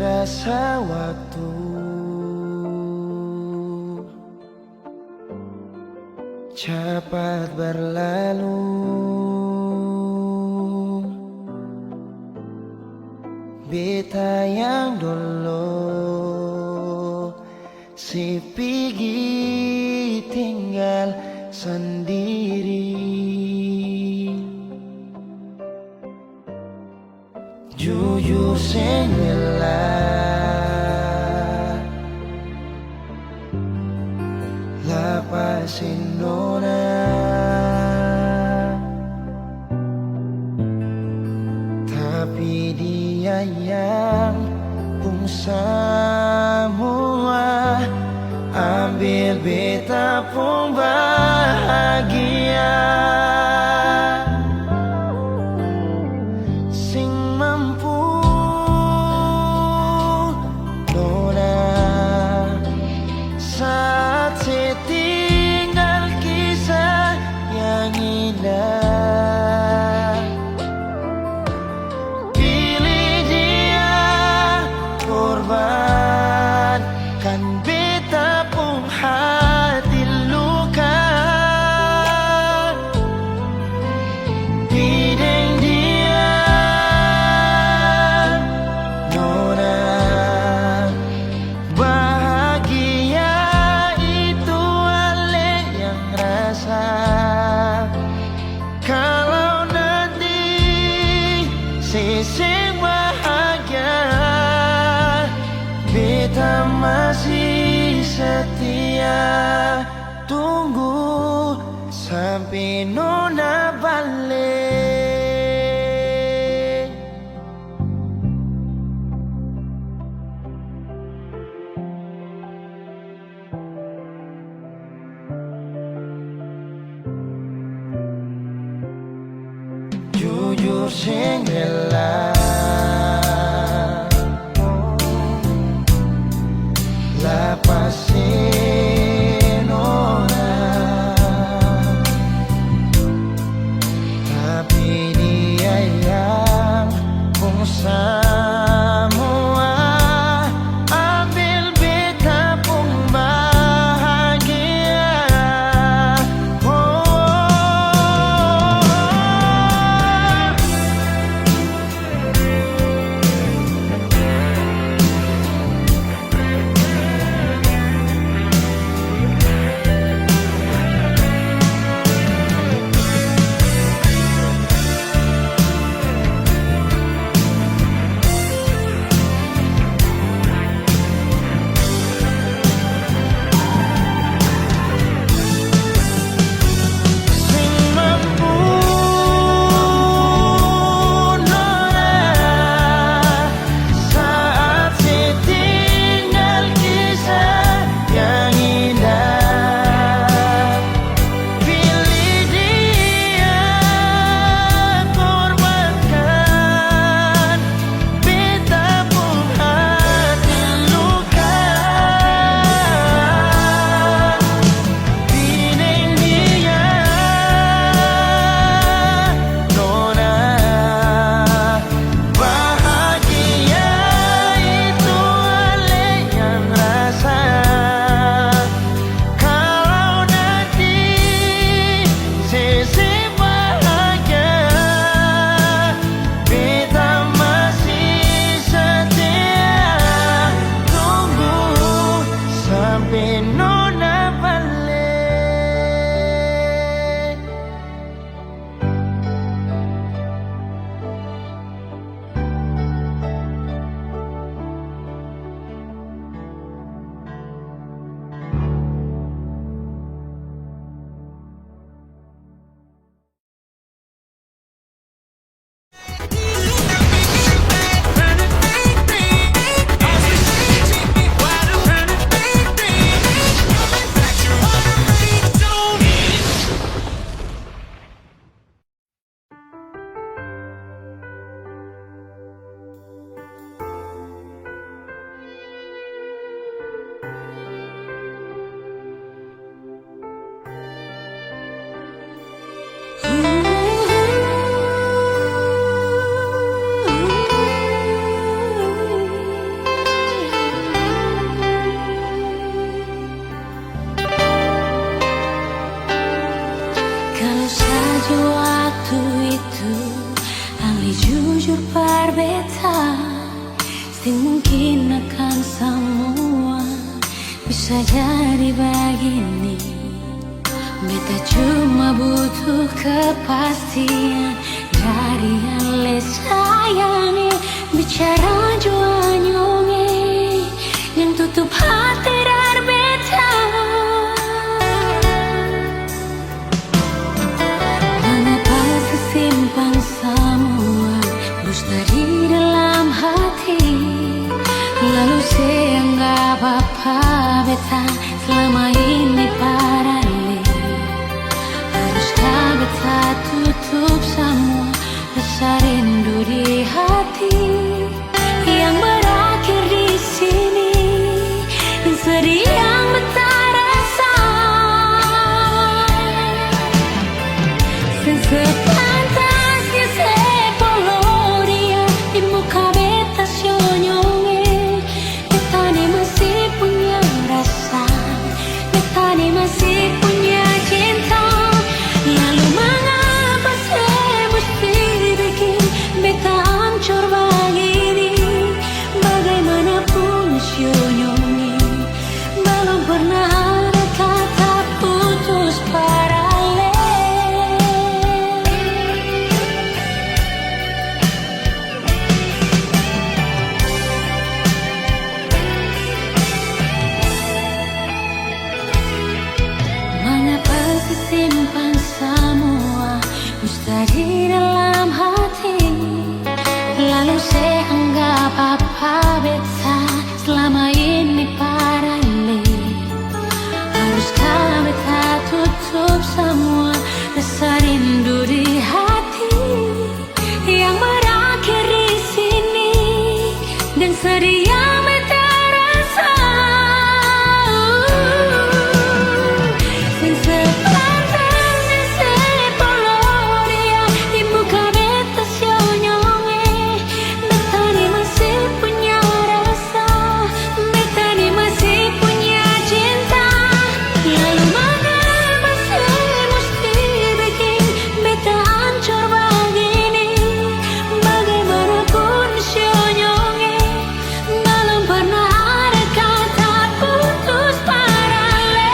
Terasa waktu cepat berlalu, beta yang dulu si pergi tinggal sendiri. Jujur sengelah lapasin nona, tapi dia yang pun semua ambil beta pun bahagia. Sing mampu nona saat setinggal kisah yang indah. Pilih dia korbankan beta pun hati luka. Bideng dia nona bahagia itu ale yang rasa. Kalau nanti seseng bahagia, beta masih setia tunggu sampai nona balik. Jujur sengelah lapasin orang, tapi dia yang pun semua ambil beta pun bahagia. sekedar beta, sing mungkin akan semua bisa jadi begini. Beta cuma butuh kepastian dari yang le sayangi. Bicara jua nyonge yang tutup hati dar beta. Mengapa sesimpan semua dusta di dalam hati, lalu seanggap apa beta selama ini paralel. Haruskah beta tutup semua rasa rindu di hati yang berakhir di sini, dan sedih yang beta rasa. Sepantasnya sepuluh dia di muka beta senyonge. Beta ni masih punya rasa, beta ni masih punya cinta. Lalu mengapa saya mesti bikin beta hancur begini? Bagaimanapun senyonge, belum pernah ada kata putus paralel. Mengapa simpan semua dusta di dalam hati, lalu saya anggap apa beta selama ini paralel. Haruskah beta tutup semua rasa rindu di hati yang berakhir di sini, dan sedih yang beta rasa. Sepantasnya sepuluh dia di muka beta senyonge. Beta ni masih punya rasa, beta ni masih punya cinta. Lalu mengapa saya mesti bikin beta hancur begini? Bagaimanapun senyonge, belum pernah ada kata putus paralel.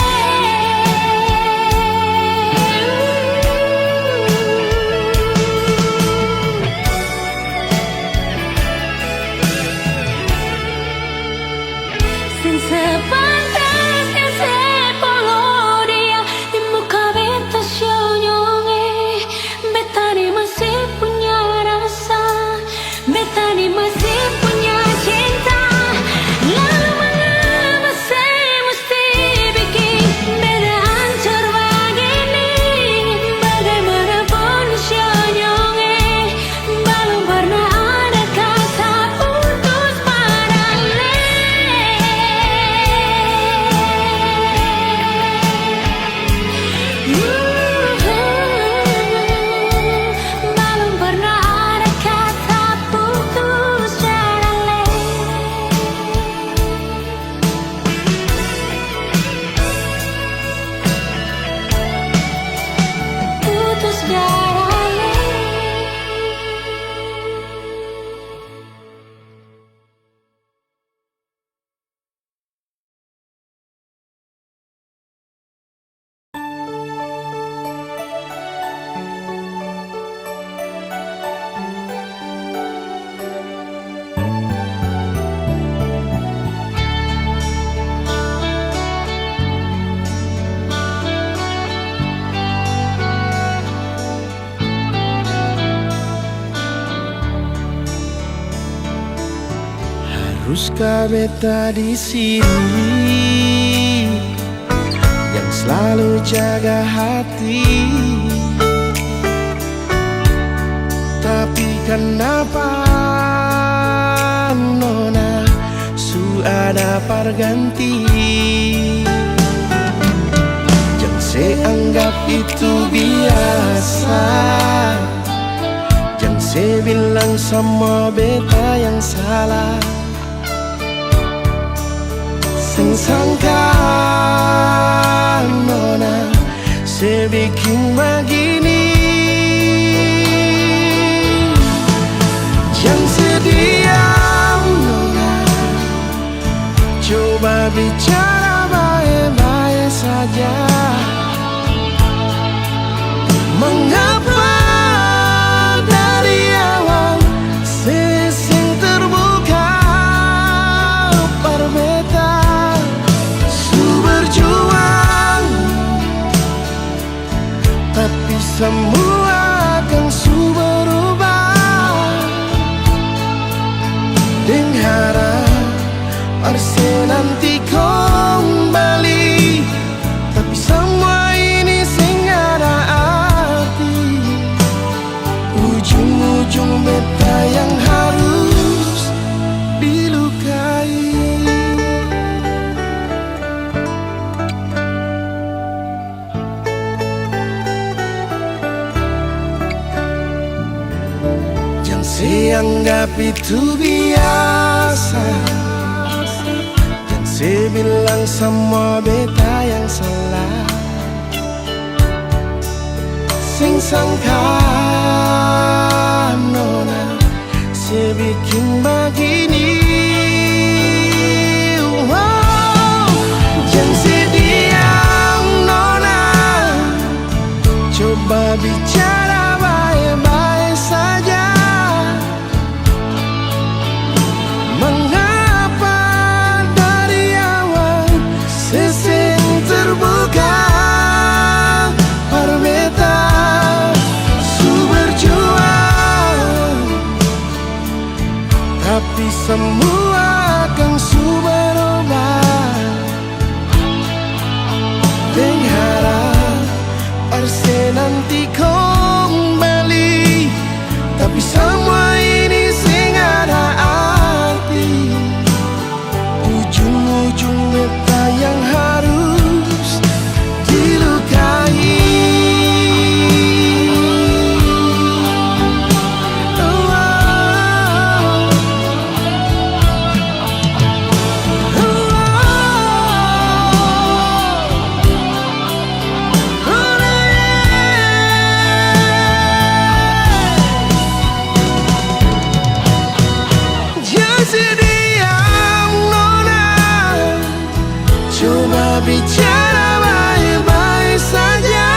Sepantasnya sepuluh dia di muka beta senyonge. Beta ni masih punya rasa, beta ni masih punya cinta. Lalu mengapa saya mesti bikin beta hancur begini? Bagaimanapun senyonge, belum pernah ada kata putus paralel. Belum pernah ada kata putus paralel. Putus paralel. Haruskah beta di sini yang selalu jaga hati? Tapi kenapa nona su ada perganti? Jangan seanggap itu biasa, jangan se bilang sama beta yang salah. Sing sangka nona se bikin begini. Jangan Saya anggap itu biasa, dan saya bilang sama beta yang salah. Sing sangka nona saya bikin begini. Wow, jangan sedih nona, coba bicara baik-baik saja. Mengapa dari awal sesing terbuka berbeda, su berjuang, tapi semua akan su berubah. Berharap arse nanti kembali, tapi semua ini sing ada arti. Ujung-ujung meta yang harus dilukai. Bicara baik-baik saja.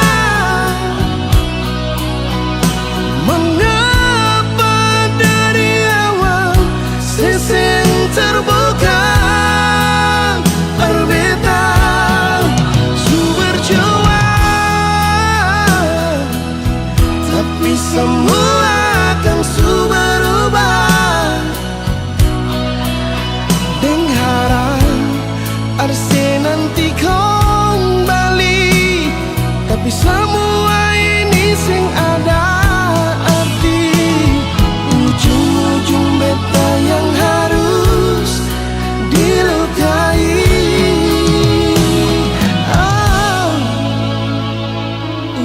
Mengapa dari awal sesing terbuka berbeda, su berjuang, tapi semua akan su berubah. Berharap arse nanti kembali, tapi semua ini sing ada arti. Ujung-ujung beta yang harus dilukai.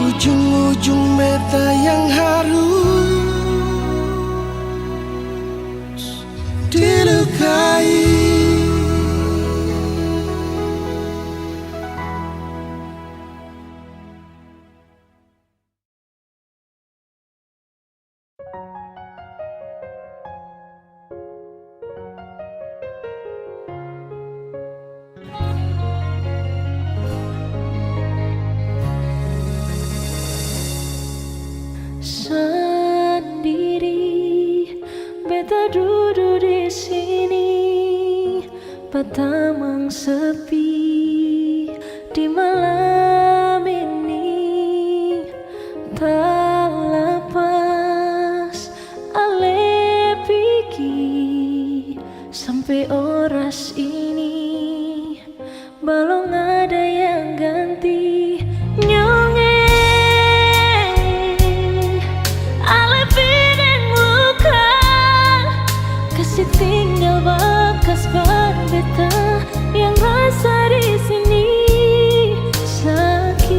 Ujung-ujung beta yang harus dilukai. Sendiri beta duduk di sini, Batamang sepi di malam ini. Tak lepas ale piki sampai oras ini belum ada yang ganti. Nyonge ale pideng luka, kasih tinggal bekas berbeta yang rasa di sini. Sakit,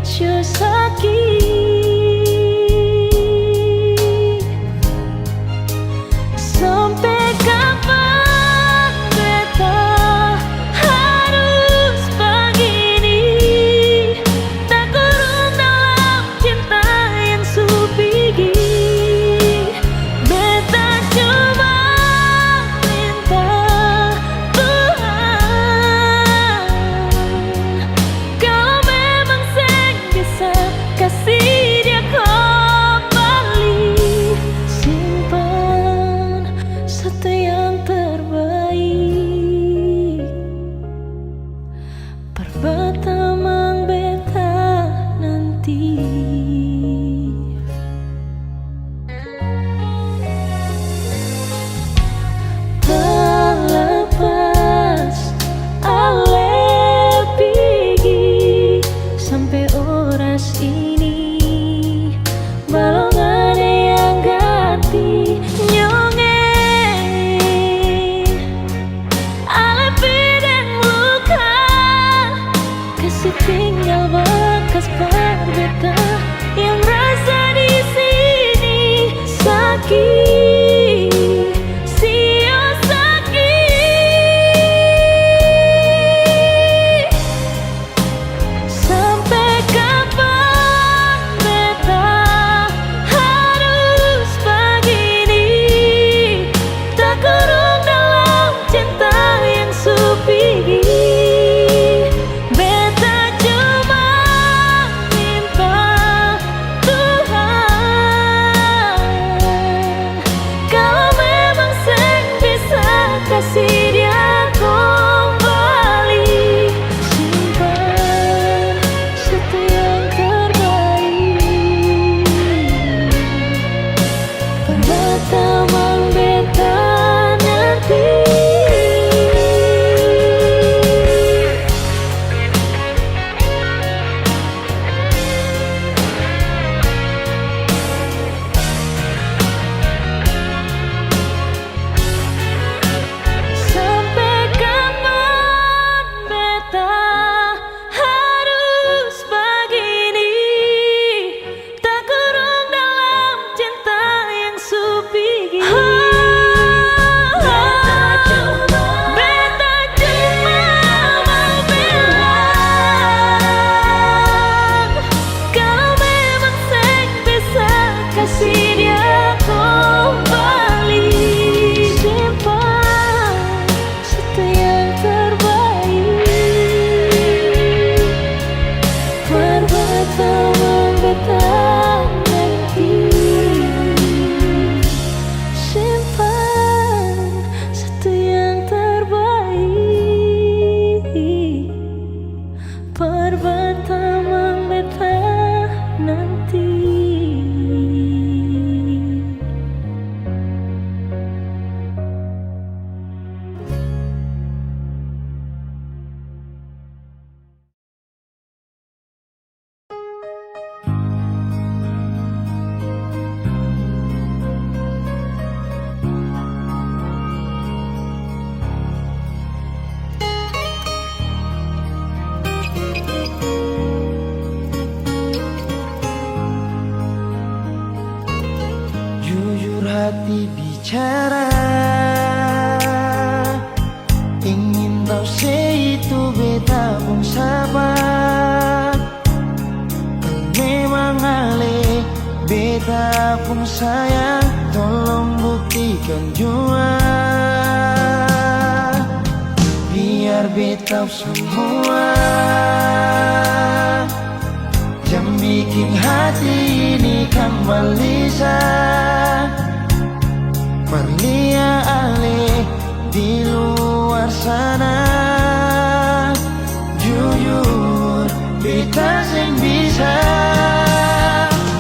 sure sakit. Sampai kapan beta kasih dia kembali. Simpan satu yang terbaik, pertama beta nanti. Simpan satu yang terbaik, pertama beta nanti. Jujur hati bicara, ingin tahu itu beta pun sabar. Memang ale beta pun sayang, tolong buktikan jua. Biar beta semua yang bikin hati ini kembali Perlia ale di luar sana. Jujur beta sing bisa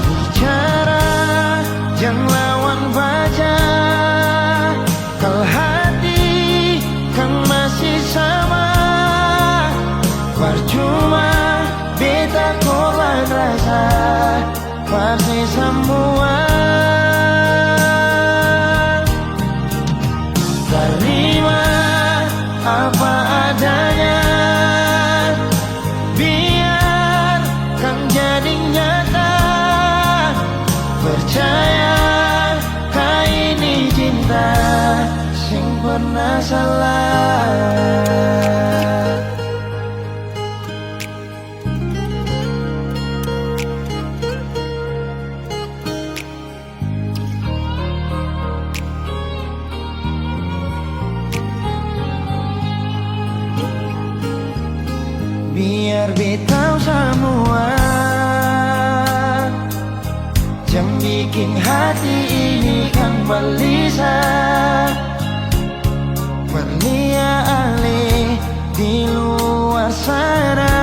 bicara, yang lawan baca. Kalau hati kan masih sama, percuma beta korban rasa, pasti semua. Terima apa adanya, biar kan jadi nyata. Percaya kau ini cinta sing pernah salah. Biar beta semua yang bikin hati ini kan gelisah. Perlia ale di luar sana.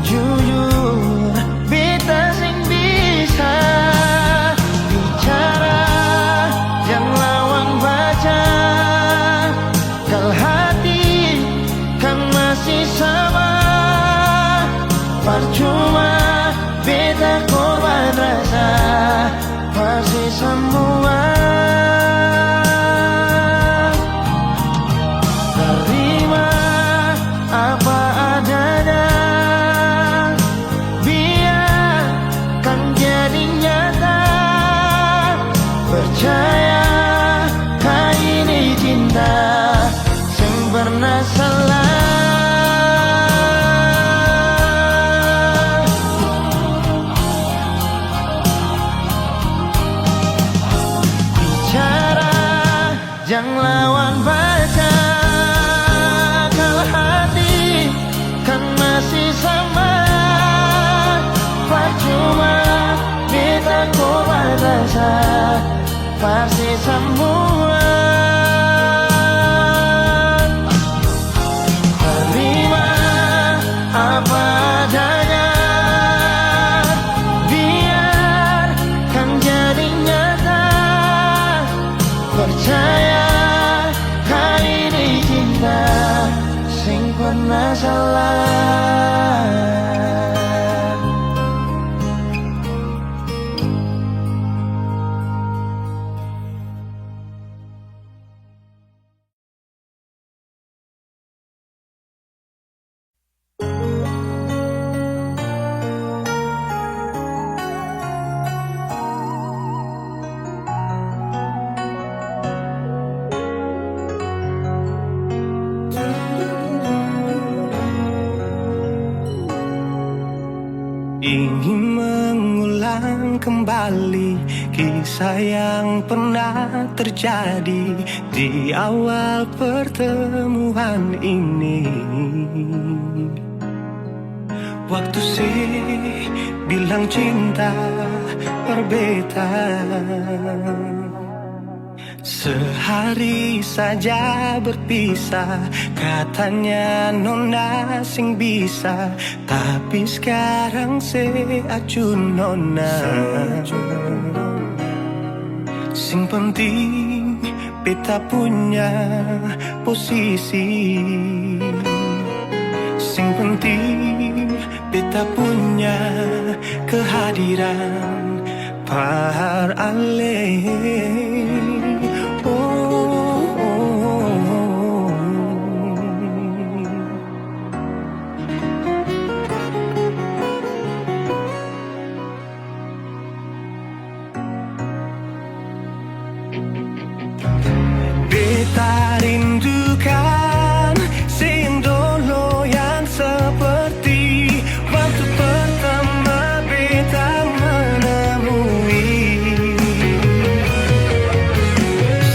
Jujur beta sing bisa bicara, yang lawan baca. Kalau hati kan masih sama, percuma beta korban rasa, pasti semua. Terima apa adanya, biar kan jadi nyata. Percaya kau ini cinta sing pernah salah. Yang lawan baca, kalau hati kan masih sama, percuma beta korban rasa, pasti semua. Terima apa adanya, biar kan jadi nyata. Percaya kau ini cinta sing pernah salah. kembali kisah yang pernah terjadi di awal pertemuan ini. Waktu sih bilang cinta berbeda, sehari saja berpisah, katanya nona sing bisa, tapi sekarang se acun nona. Sing penting beta punya posisi, sing penting beta punya kehadiran par ale. Beta rindukan sing dulu yang seperti waktu pertama beta menemui.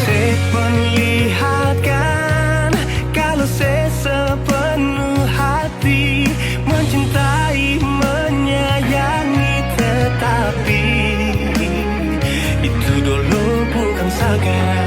Seperlihatkan kalau sepenuh hati mencintai, menyayangi, tetapi itu dulu bukan sekarang.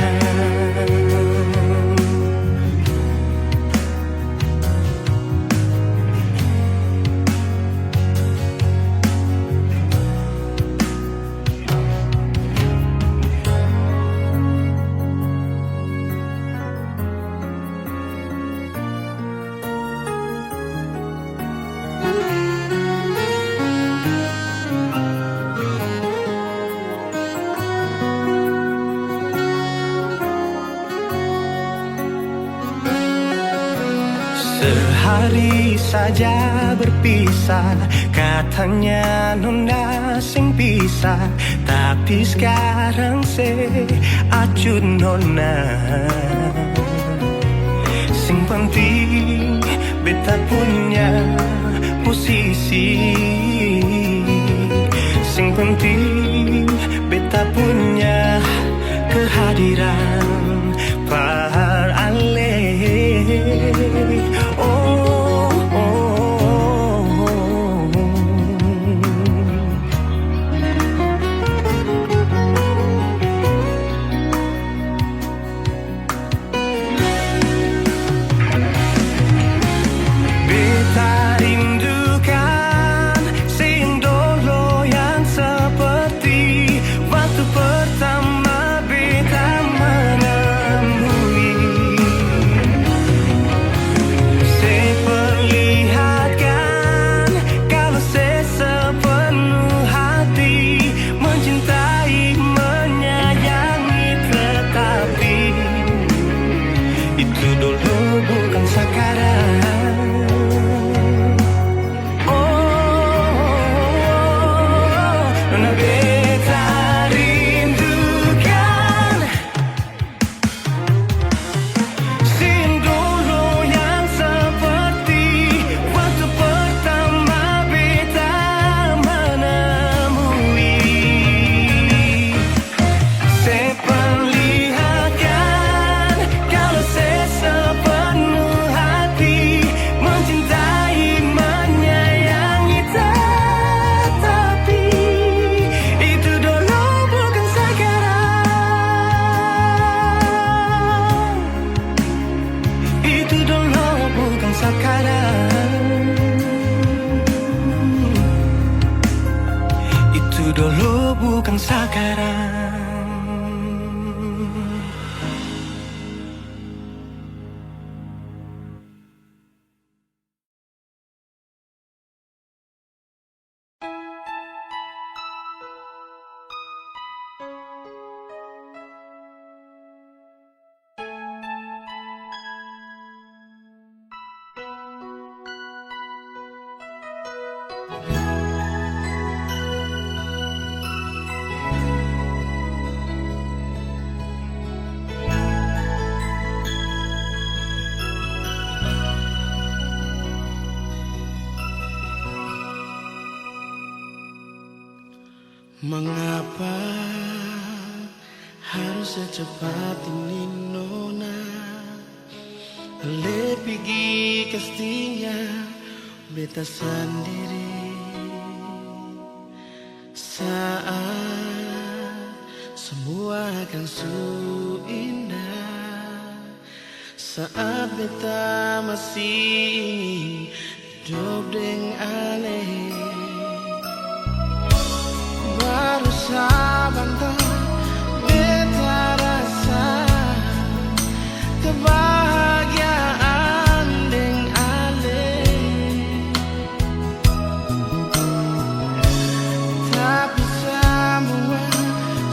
Sehari saja berpisah, katanya nona sing bisa, tapi sekarang se acun nona. Sing penting beta punya posisi, sing penting beta punya kehadiran par ale. Itu dulu bukan sekarang. Mengapa harus secepat ini nona? Lepigi kastinya beta sendiri saat semua akan su indah, saat beta masih ingin hidup dengan ale. Baru sabanta beta rasa kebahagiaan dengan ale, tapi semua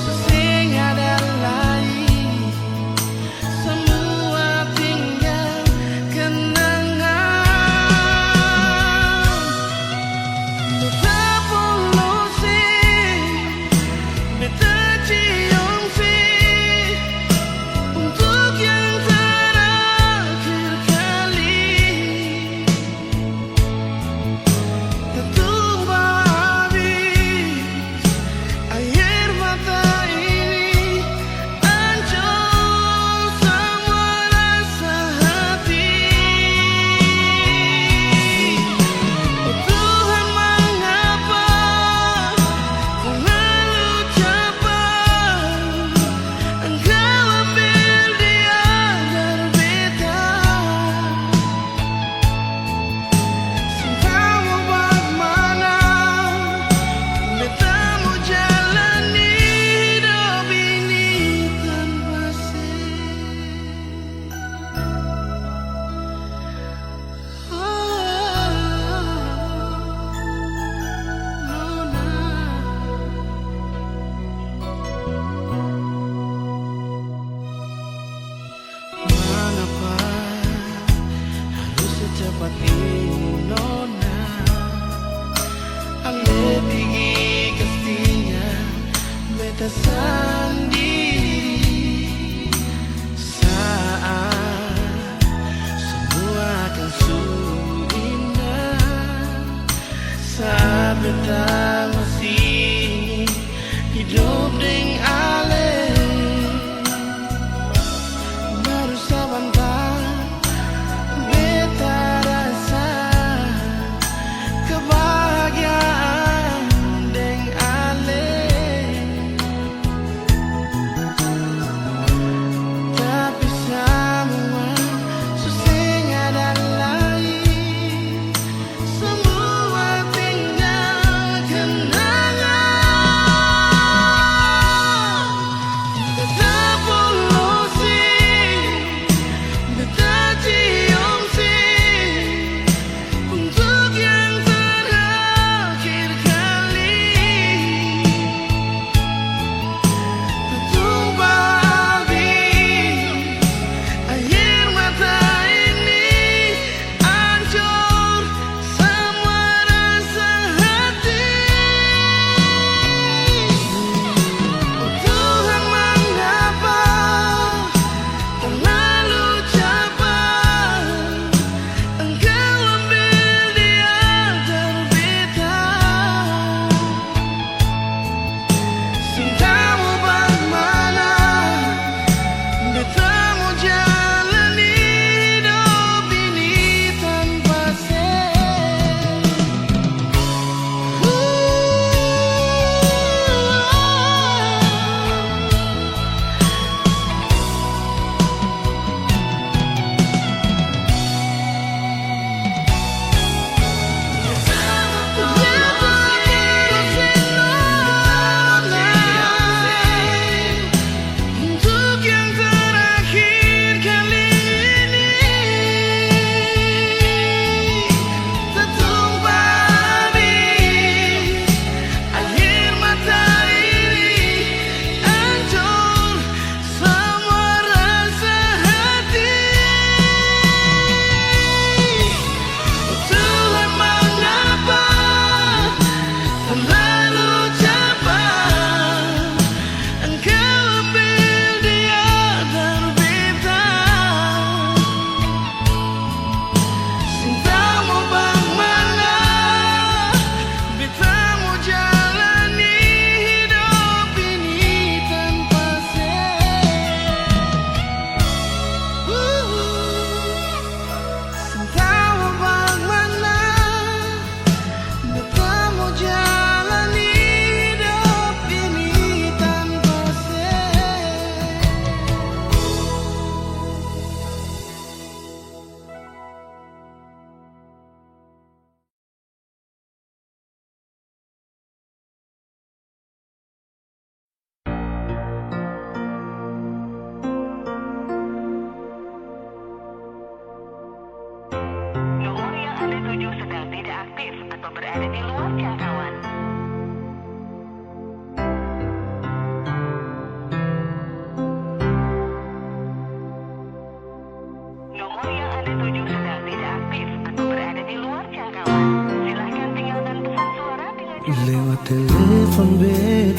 sesing ada lain, semua tinggal kenangan. Cepat ini nona, ale tinggi kastinya beta sendiri saat semua akan su indah, saat beta masih ingin hidup dengan ale. Baru sebentar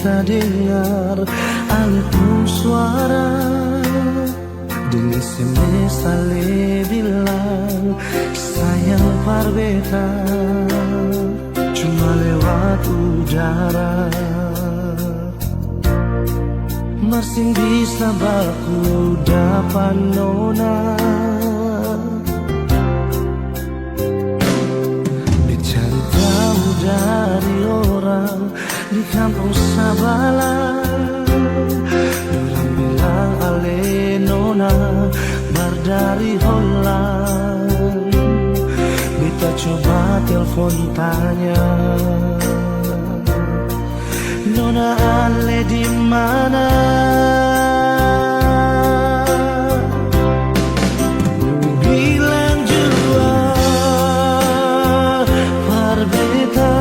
beta dengar alipun suara Deni semesta le bilang sayang par beta cuma lewat udara. Masing bisa baku dapat nona dicari tahu dari orang di kampung Sabala. Orang bilang ale nona bardari Holland. Beta coba telepon tanya nona ale di mana? Bilang jua par beta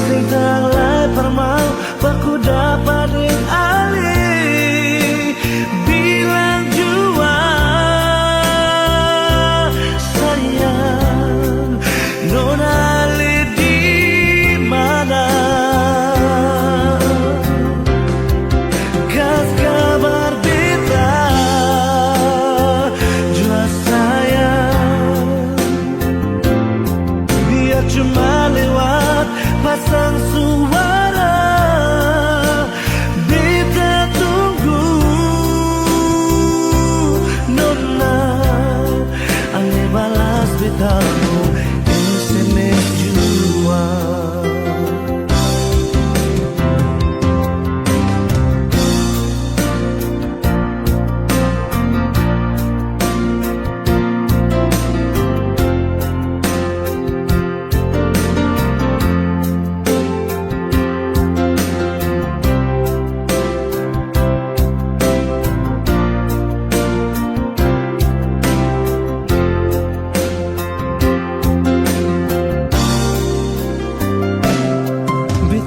tentang lai permau baku dapat ring ali. Bilang jua sayang nona ale di mana? Kas kabar beta jua sayang biar cuma lewat pasang suara. Beta tunggu nona ale balas betamu SMS jua.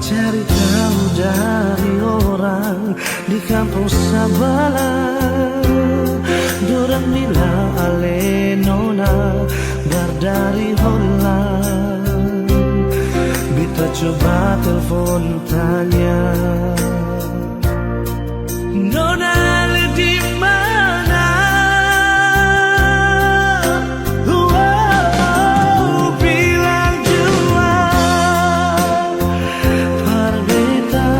Cari tahu dari orang di kampung Sabala. Dorang bilang ale nona bardari Holland. Beta coba telepon tanya nona ale di mana? Bilang jua par beta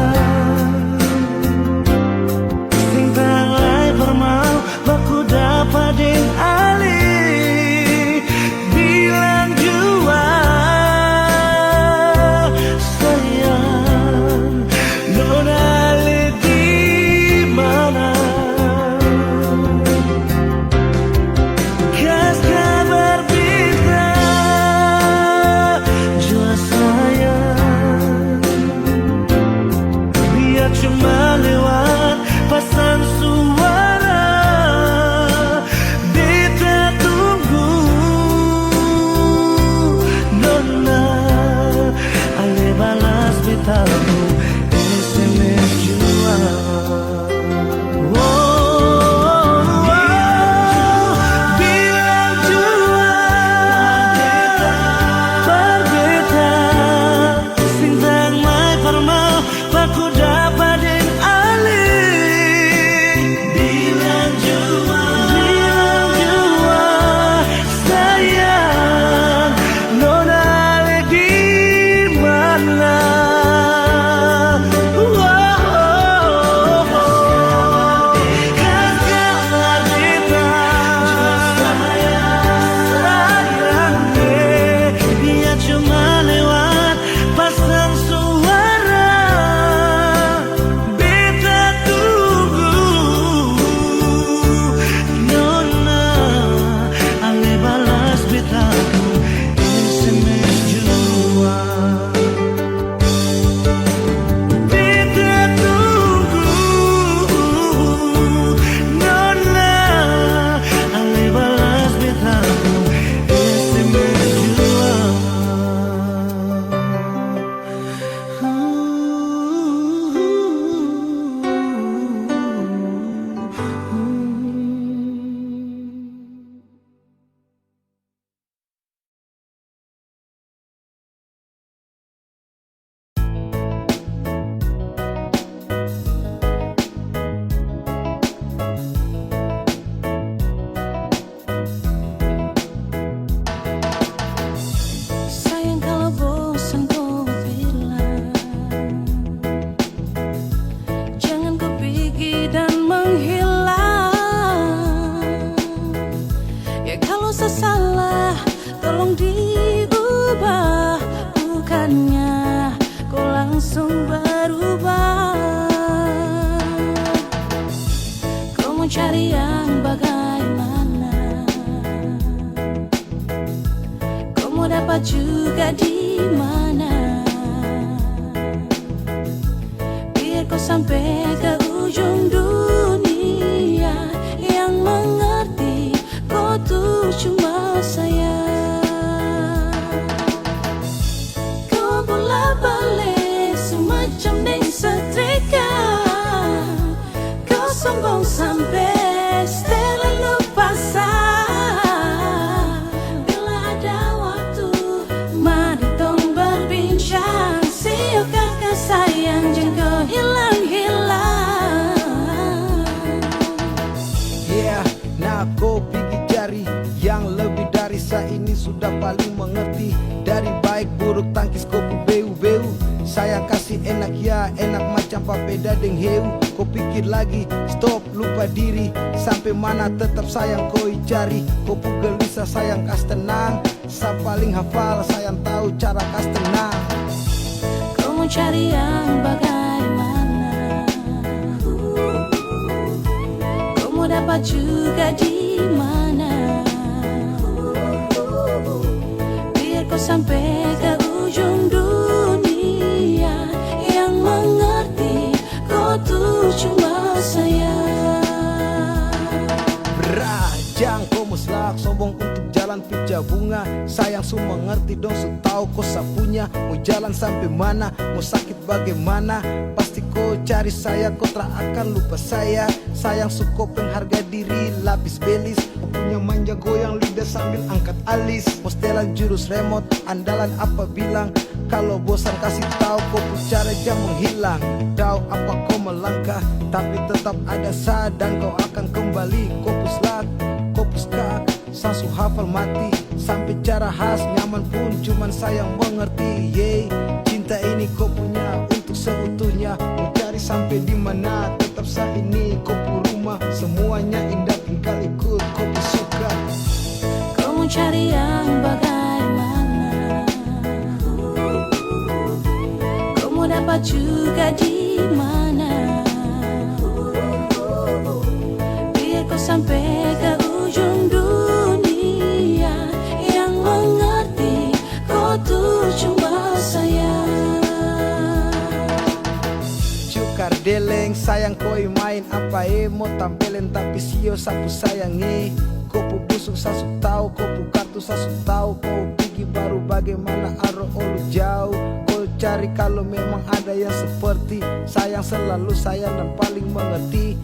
tentang lai permau baku dapat deng ali. Bilang jua sayang nona langsung berubah. Kau mau cari yang bagaimana? Kau mau dapat juga di mana? Biar kau sampai ke ujung dunia, yang mengerti kau tuh cuma saya. Kau bola balik semacam deng setrika. Kau sombong sampai setelah lupa sah. Bila ada waktu, mari tong berbincang. Siukah kau sayang, jangan kau hilang-hilang. Yeah, nah kau pergi cari yang lebih dari saya ini sudah paling mengerti. Dari baik buruk tangkis kau beu-beu. Saya kasih enak ya, enak macam papeda deng heu. Kau pikir lagi, stop, lupa diri. Sampai mana tetap sayang kau cari. Kau gelisah sayang kas tenang. Saya paling hafal, sayang tahu cara kas tenang. Kau mau cari yang bagaimana? Kau mau dapat juga di mana? Biar kau sampai ke ujung dunia, yang mengerti kau tuh cuma saya. Berajang kau muslak sombong untuk jalan pija bunga. Sayang su mengerti dong, su tahu kau sapunya. Mau jalan sampai mana, mau sakit bagaimana, pasti kau cari saya, kau tak akan lupa saya. Sayang su kau pengharga diri, lapis belis. Kau punya manja goyang lidah sambil angkat alis. Mau setelan jurus remote, andalan apa bilang. Kalau bosan kasih tahu kau cara jangan menghilang. Tahu apa kau melangkah, tapi tetap ada saya dan kau akan kembali. Kau puslak, kau puskak, sasu hafal mati. Sampai cara khas nyaman pun cuman sayang mengerti. Yeay, cinta ini kau punya untuk seutuhnya. Mau cari sampai di mana, tetap saya ini kau pu rumah. Semuanya indah tinggal ikut kau pu suka. Kau mau cari yang bagaimana? Kau mau dapat juga di mana? Biar kau sampai ke ujung dunia, yang mengerti kau tuh cuma saya. Cukar deleng sayang koi main apa mau tampilin tapi sio sapu sayangi. Kau pu busuk sasu tahu, kau pu kartu sasu tahu. Kau pergi baru bagaimana aro olu jauh. Kau cari kalau memang ada yang seperti sayang, selalu sayang dan paling mengerti.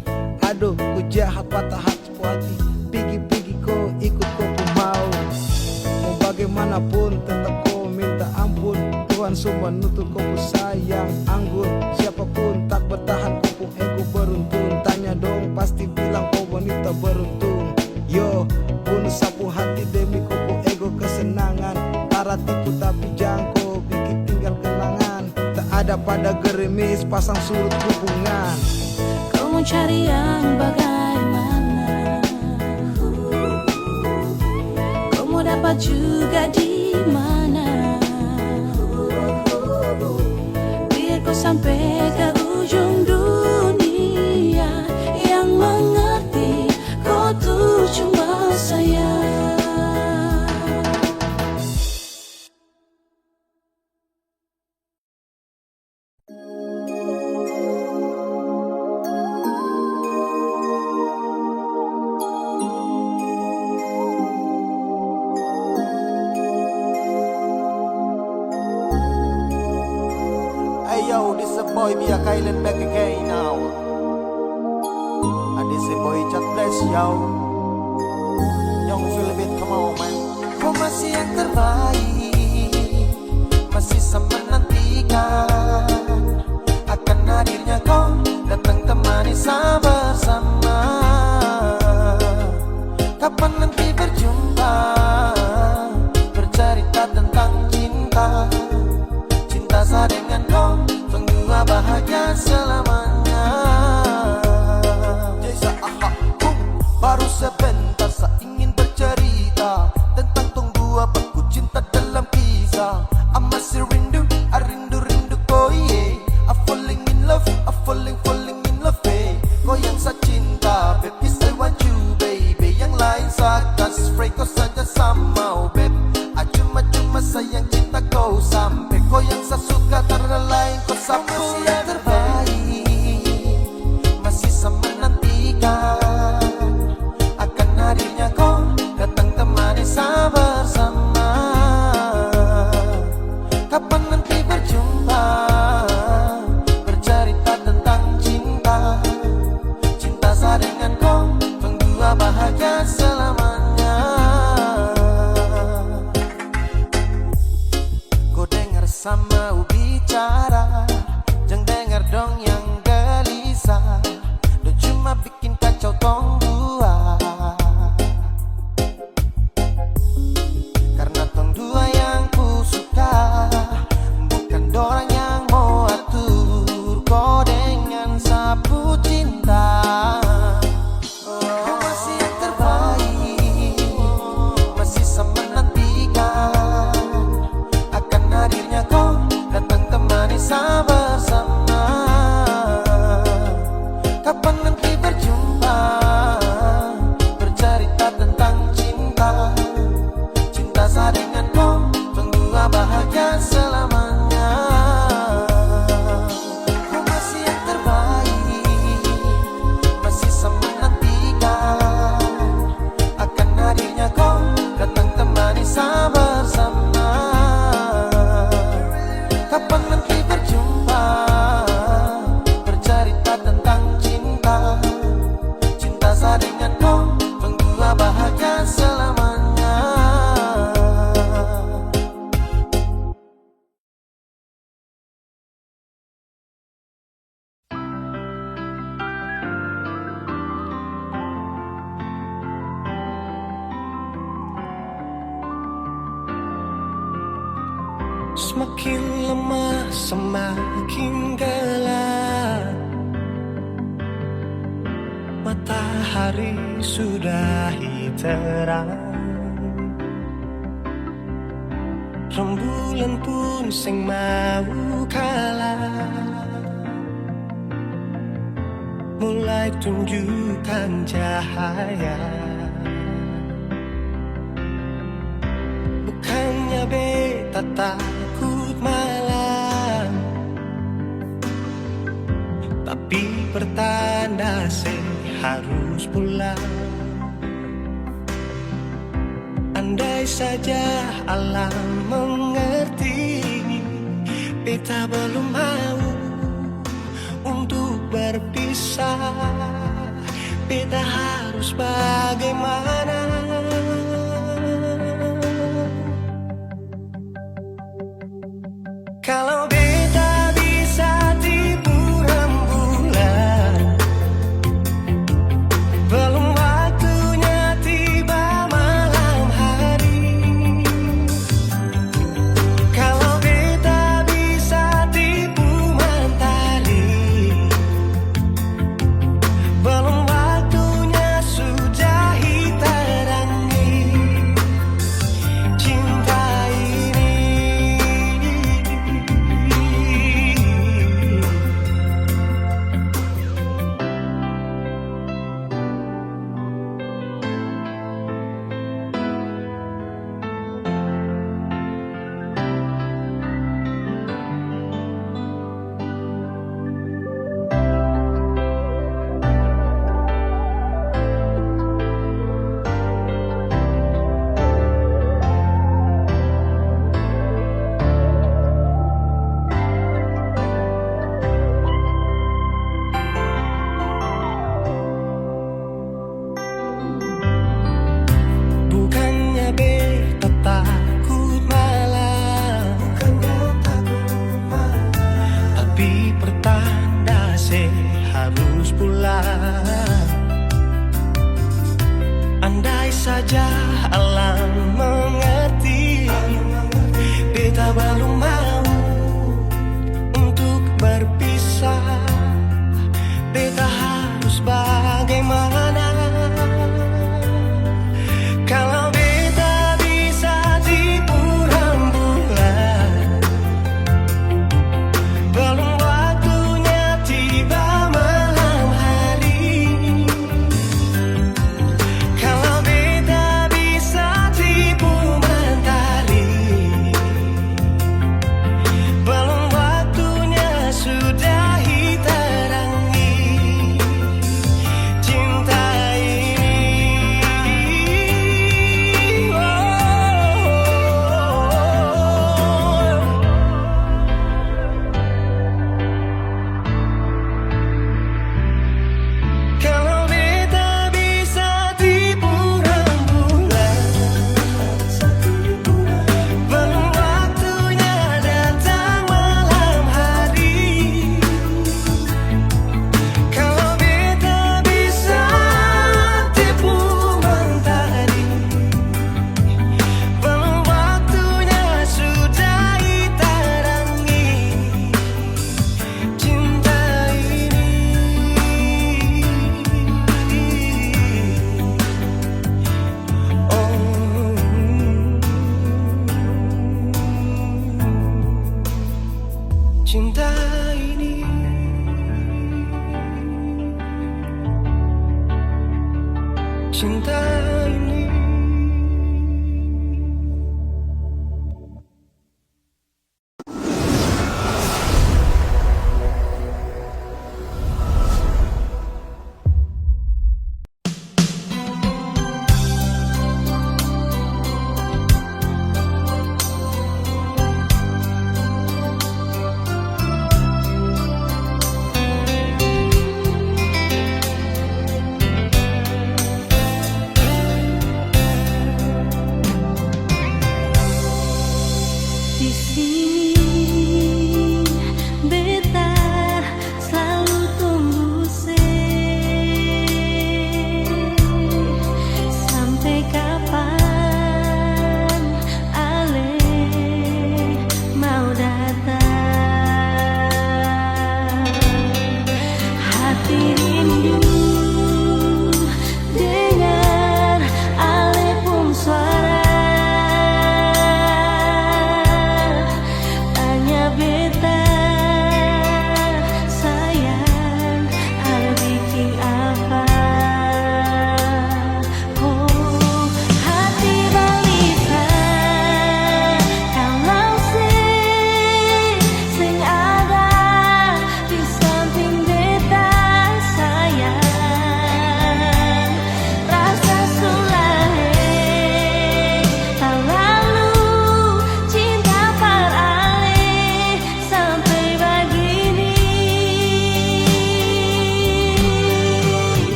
Aduh ku jahat patah hati hati. Pergi-pergi kau ikut kau pu mau. Mau bagaimanapun tetap kau minta ampun. Tuhan semua nutup kau pu sayang anggun. Siapapun tak bertahan kau pu ego beruntung. Tanya dong pasti bilang kau wanita beruntung. Yo, bunuh sapu hati demi kau pu ego kesenangan. Para tipu tapi jangan kau bikin tinggal kenangan. Tak ada pada gerimis pasang surut hubungan. Kau mau cari yang bagaimana? Kau mau dapat juga di mana? Biar kau sampai ke ujung dunia, yang mengerti kau tuh cuma saya. Hey yo, this is a boy Mia Kylan back again now. And this is a boy Chat Bless yo. Young Philip, come on man. Kau masih yang terbaik, masih sama nantikan akan hadirnya kau datang temani saya bersama. Kapan nanti berjumpa, bercerita tentang cinta. Cinta saya dengan kau, berdua bahagia selamanya. Jasa aha, baru sebentar saya ingin bercerita tentang tong dua baku cinta dalam kisah. I masih rindu kau ye. yang terbaik, masih sama menantikan akan hadirnya kau datang temani saya bersama. Kapan nanti berjumpa, bercerita tentang cinta, cinta saya dengan kau, berdua bahagia selamanya. Kau dengar sama bicara, jangan dengar dong yang gelisah, dan cuma bikin kacau tong dua. Karena tong dua yang ku suka, bukan dorang yang mau atur kau dengan sapu cinta. Kau masih yang terbaik, masih sama menantikan akan hadirnya kau datang temani saya bersama. Kapan nanti berjumpa, bercerita tentang cinta, cinta saya dengan kau, berdua bahagia selamanya. Kau masih yang terbaik, masih sama menantikan akan hadirnya kau datang temani saya bersama. Kapan nanti berjumpa, bercerita tentang cinta, cinta saya dengan kau, berdua bahagia selamanya. Semakin lama semakin gelap, matahari sudah terang, rembulan pun sing mau kalah, mulai tunjukkan cahaya. Bukannya beta takut malam, tapi pertanda saya harus pulang. Andai saja alam mengerti, beta belum mau untuk berpisah. Beta harus bagaimana? Kalau beta bisa tipu rembulan, belum waktunya tiba malam hari. Kalau beta bisa tipu mentari, belum waktunya sudah terangi cinta ini. Bukannya beta takut malam, tapi pertanda saya harus pulang. Andai saja alam mengerti, beta belum mau untuk berpisah. Beta harus bagaimana? Kalau beta bisa tipu rembulan, belum waktunya tiba malam hari. Kalau beta bisa tipu cinta ini.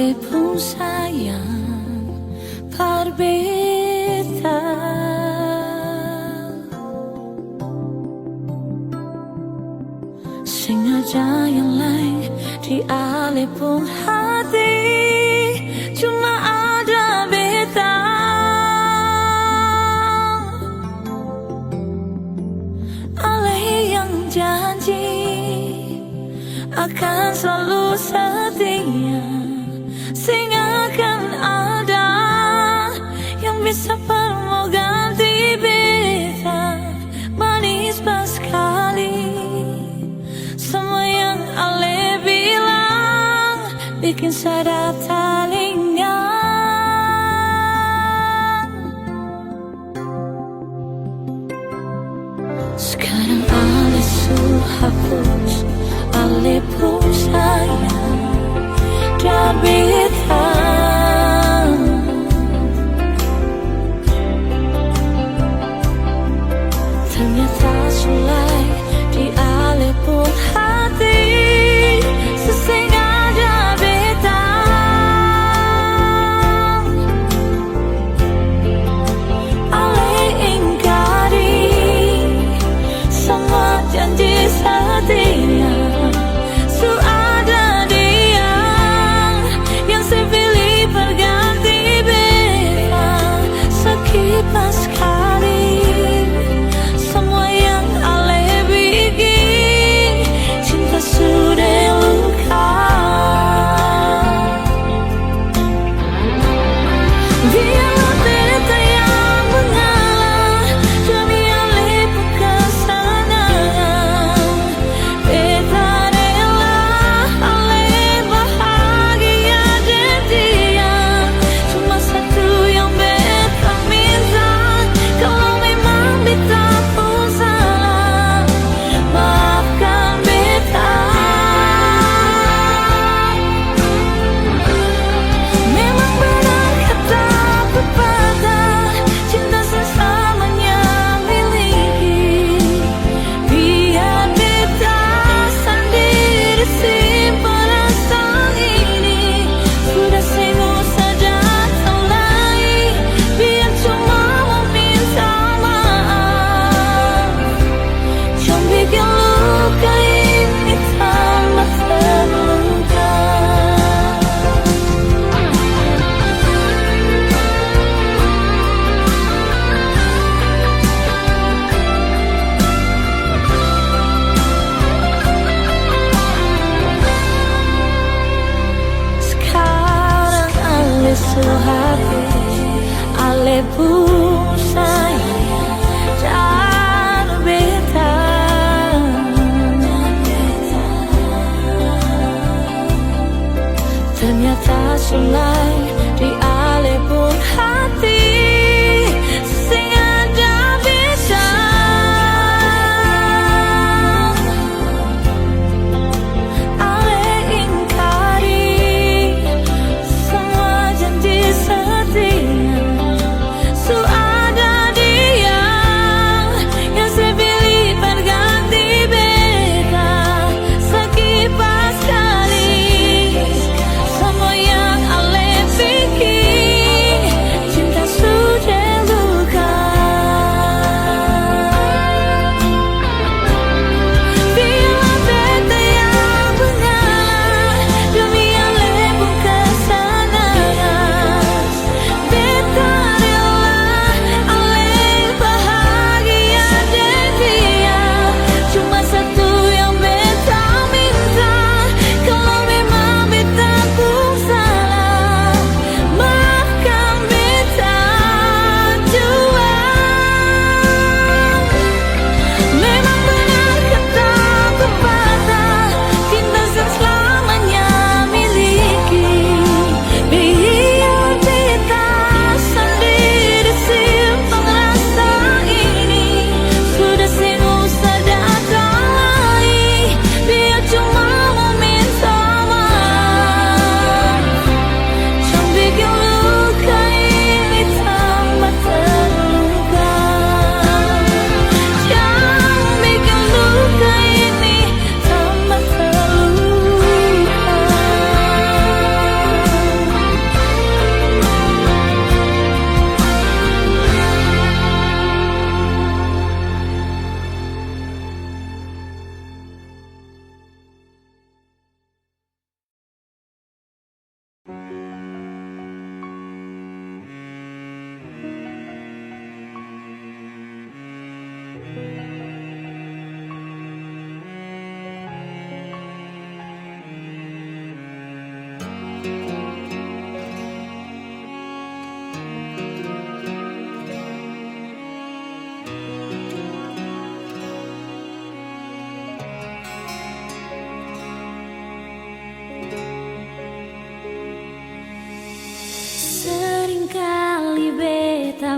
Ale pun sayang berbeda. Sengaja yang lain di ale pun hati, cuma ada beta. Ale yang janji akan selalu setia, sehingga akan ada yang bisa perlu ganti beta. Manis pas sekali semua yang Ale bilang, bikin sadar telinga. Sekarang Ale suruh hapus, Ale pun sayang dan beta. Ternyata sulai di Ale pun hati, sesengaja beta. Ale ingkari semua janji setia. Su ada dia yang saya pilih berganti beta. Sekilas sekali semua yang Ale bikin, cinta sudah luka. Biarlah beta yang mengalah demi Ale pun kesenangan. Beta rela Ale bahagia dan dia. Cuma satu yang beta minta, kalau memang beta pun salah, maafkan beta. Memang benar kata pepatah, cinta sesamanya miliki. Biar beta sendiri simpan rasa ini. Sudah sengguh saja tolai, biar cuma meminta maaf. Jangan bikin luka ini tambah terluka. Sekarang Ale suruh habis, Ale pun sayang dan beta. Ternyata sulai di Ale pun hati, sengaja bisa. Ale ingkari semua janji setia. Su ada dia yang saya pilih berganti beta. Sekilas sekali semua yang Ale bikin, cinta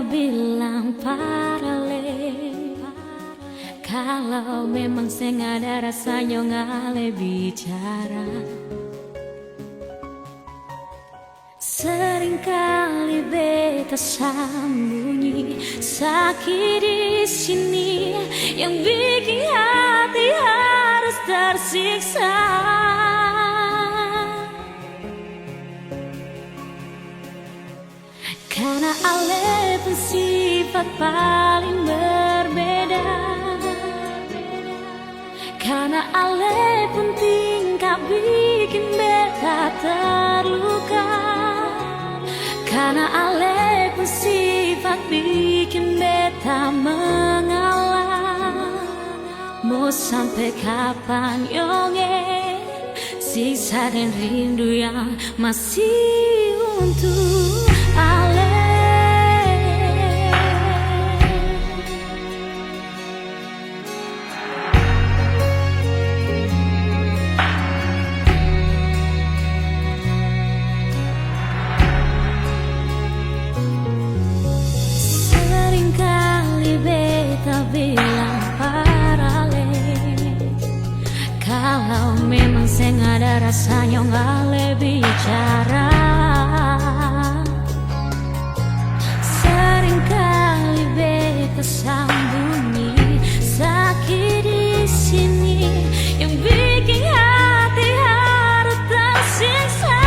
bilang paralel. Kalau memang sing ada rasanya ngale bicara. Seringkali beta sembunyi sakit di sini yang bikin hati harus tersiksa. Karena ale pun sifat paling berbeda. Karena ale pun tingkah bikin beta terluka. Karena ale pun sifat bikin beta mengalah. Mau sampai kapan yonge siksa dan rindu yang masih untuk ale. Seringkali beta bilang paralel. Kalau memang seng ada rasanya ngale bicara. Seringkali beta sembunyi sakit di sini yang bikin hati harus tersiksa.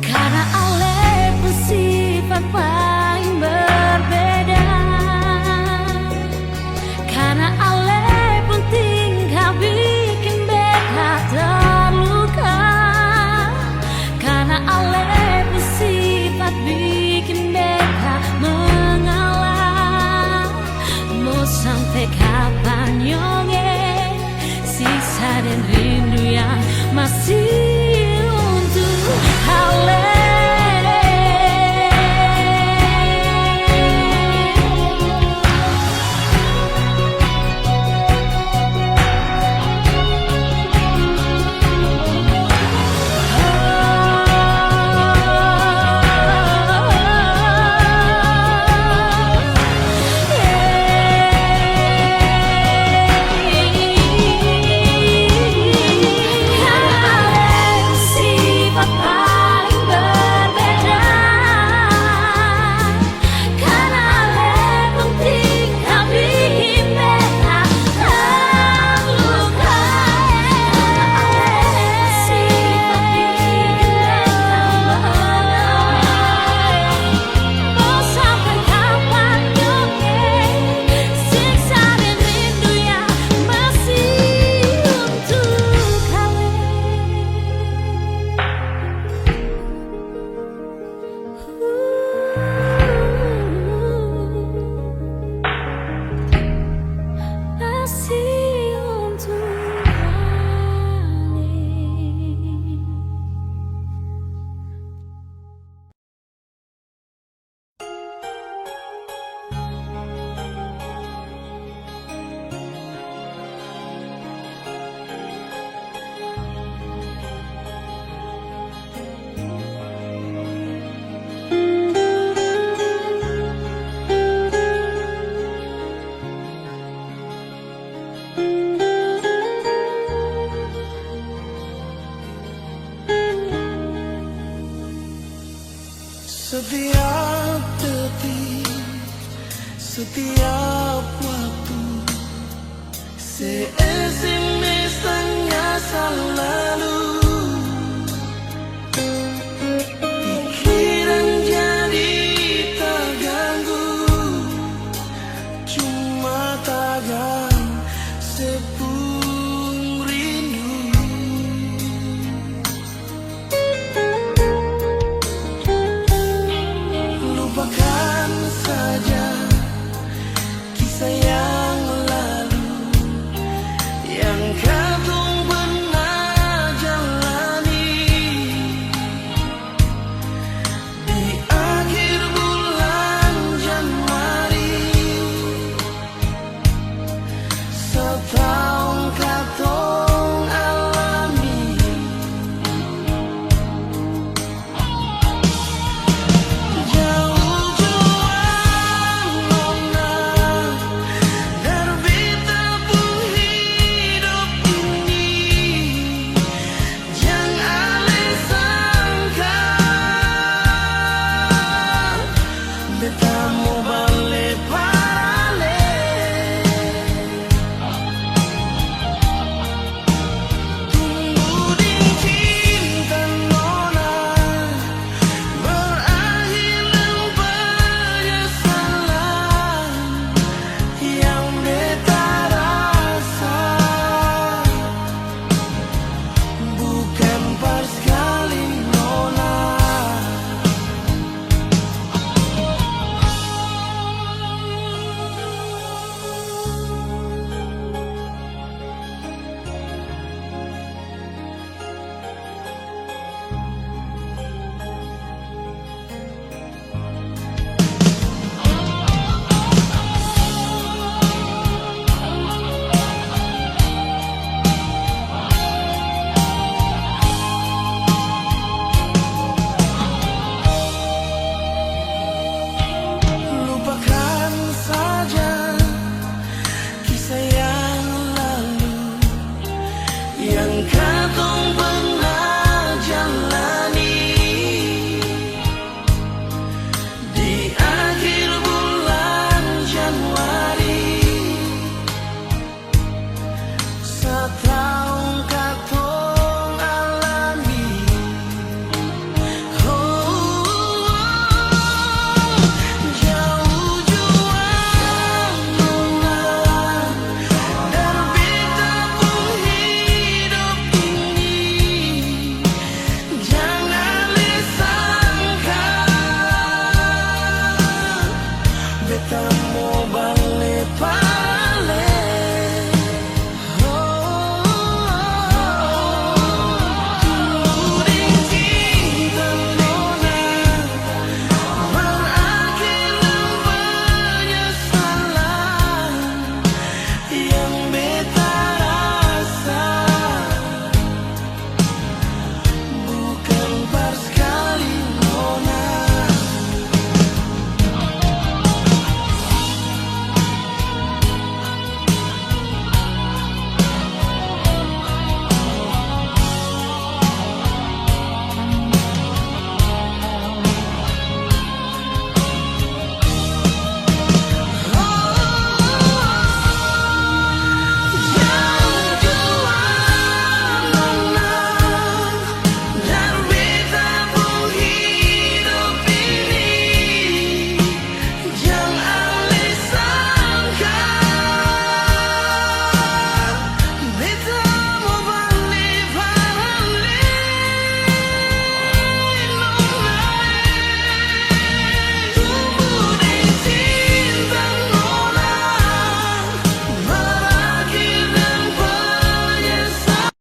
Karena ale pun sifat paling berbeda. Karena ale pun tingkah bikin beta terluka. Karena ale pun sifat bikin beta mengalah. Mau sampai kapan yonge siksa dan rindu yang masih untuk ale. Setiap detik, setiap waktu,